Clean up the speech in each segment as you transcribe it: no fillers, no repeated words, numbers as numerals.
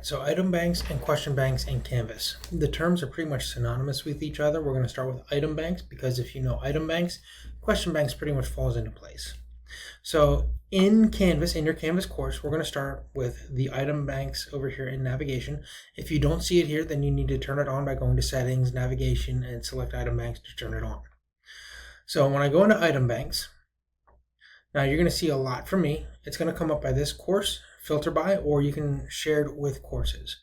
right, so item banks and question banks in Canvas. The terms are pretty much synonymous with each other. We're going to start with item banks because if you know item banks, question banks pretty much falls into place. So in Canvas, in your Canvas course, we're going to start with the item banks over here in navigation. If you don't see it here, then you need to turn it on by going to settings, navigation, and select item banks to turn it on. So when I go into item banks, now you're going to see a lot from me. It's going to come up by this course, filter by, or you can share it with courses.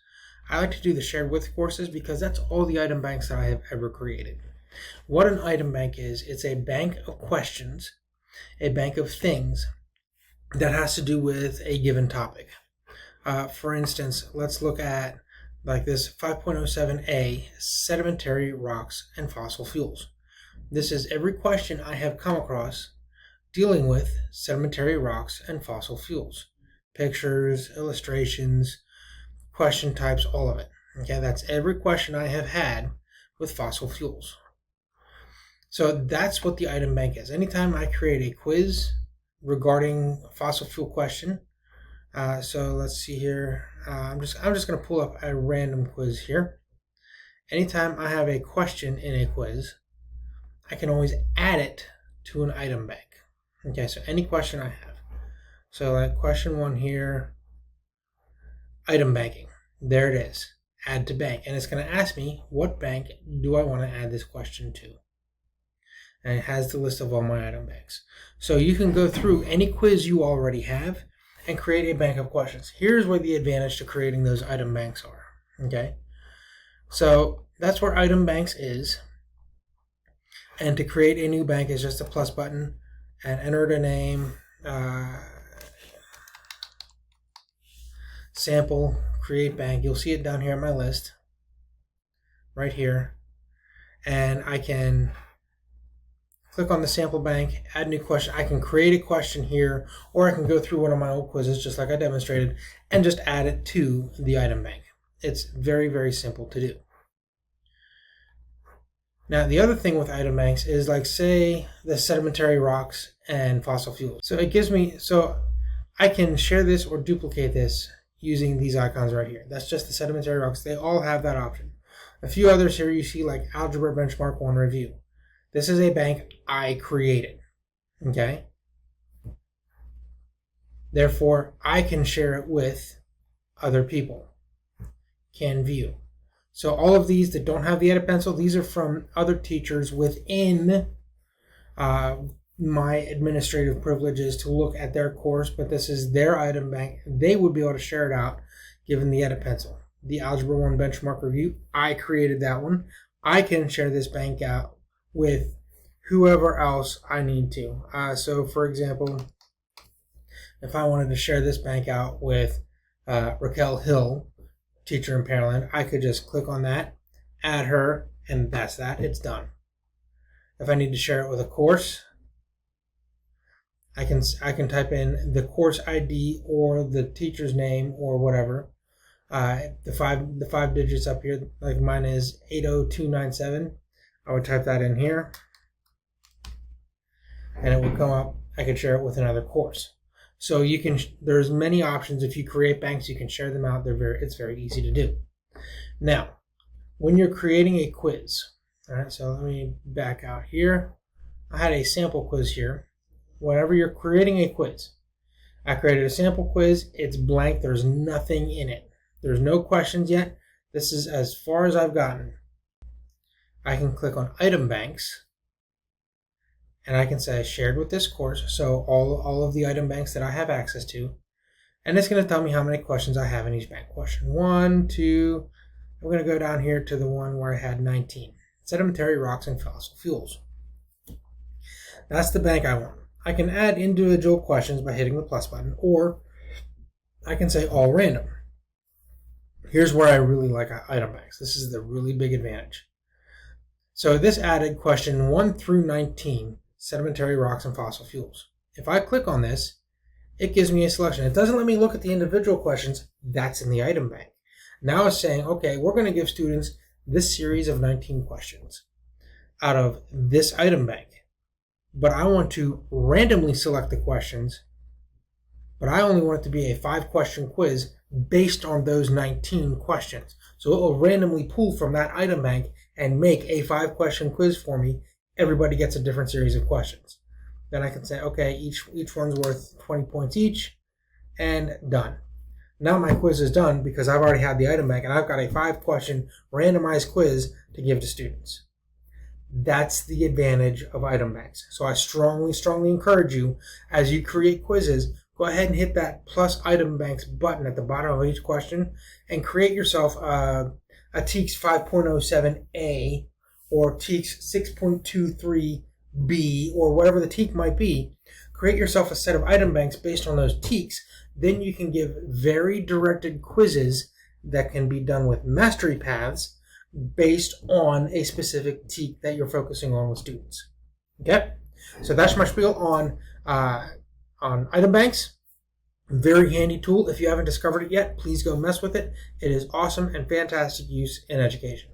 I like to do the shared with courses because that's all the item banks that I have ever created. What an item bank is, it's a bank of questions, a bank of things that has to do with a given topic. For instance, let's look at like this 5.07a, sedimentary rocks and fossil fuels. This is every question I have come across dealing with sedimentary rocks and fossil fuels. Pictures, illustrations, question types, all of it. Okay, that's every question I have had with fossil fuels. So that's what the item bank is. Anytime I create a quiz regarding a fossil fuel question, so let's see here. I'm just going to pull up a random quiz here. Anytime I have a question in a quiz, I can always add it to an item bank. Okay, so any question I have. So like question 1 here, item banking. There it is, add to bank. And it's going to ask me, what bank do I want to add this question to? And it has the list of all my item banks. So you can go through any quiz you already have and create a bank of questions. Here's where the advantage to creating those item banks are. Okay, so that's where item banks is. And to create a new bank is just a plus button and enter the name, sample, create bank. You'll see it down here on my list, right here. And I can click on the sample bank, add new question. I can create a question here, or I can go through one of my old quizzes, just like I demonstrated, and just add it to the item bank. It's very, very simple to do. Now, the other thing with item banks is like, say, the sedimentary rocks and fossil fuels. So it gives me, so I can share this or duplicate this using these icons right here. That's just the sedimentary rocks. They all have that option. A few others here you see like Algebra Benchmark 1 Review. This is a bank I created, okay? Therefore, I can share it with other people, can view. So all of these that don't have the edit pencil, these are from other teachers within my administrative privileges to look at their course, but this is their item bank. They would be able to share it out given the edit pencil. The Algebra 1 Benchmark Review, I created that one. I can share this bank out with whoever else I need to. So for example, if I wanted to share this bank out with Raquel Hill, teacher in Pearland, I could just click on that, add her, and that's that. It's done. If I need to share it with a course, I can type in the course ID or the teacher's name or whatever. The five digits up here, like mine is 80297. I would type that in here, and it would come up. I could share it with another course. So you can. There's many options. If you create banks, you can share them out. It's very easy to do. Now, when you're creating a quiz, all right. So let me back out here. I had a sample quiz here. Whenever you're creating a quiz, I created a sample quiz. It's blank. There's nothing in it. There's no questions yet. This is as far as I've gotten. I can click on item banks. And I can say shared with this course, so all of the item banks that I have access to. And it's going to tell me how many questions I have in each bank. Question 1, 2, I'm going to go down here to the one where I had 19. Sedimentary rocks and fossil fuels. That's the bank I want. I can add individual questions by hitting the plus button, or I can say all random. Here's where I really like item banks. This is the really big advantage. So this added question 1 through 19. Sedimentary rocks and fossil fuels. If I click on this, it gives me a selection. It doesn't let me look at the individual questions. That's in the item bank. Now it's saying, okay, we're going to give students this series of 19 questions out of this item bank. But I want to randomly select the questions but I only want it to be a 5-question quiz based on those 19 questions. So it will randomly pull from that item bank and make a 5-question quiz for me. Everybody gets a different series of questions. Then I can say, okay, each one's worth 20 points each, and done. Now my quiz is done because I've already had the item bank and I've got a 5-question randomized quiz to give to students. That's the advantage of item banks. So I strongly encourage you, as you create quizzes, go ahead and hit that plus item banks button at the bottom of each question and create yourself a TEKS 5.07a or TEKS 6.23b or whatever the TEK might be. Create yourself a set of item banks based on those TEKs. Then you can give very directed quizzes that can be done with mastery paths based on a specific TEK that you're focusing on with students. Okay? So that's my spiel on item banks. Very handy tool. If you haven't discovered it yet, please go mess with it. It is awesome and fantastic use in education.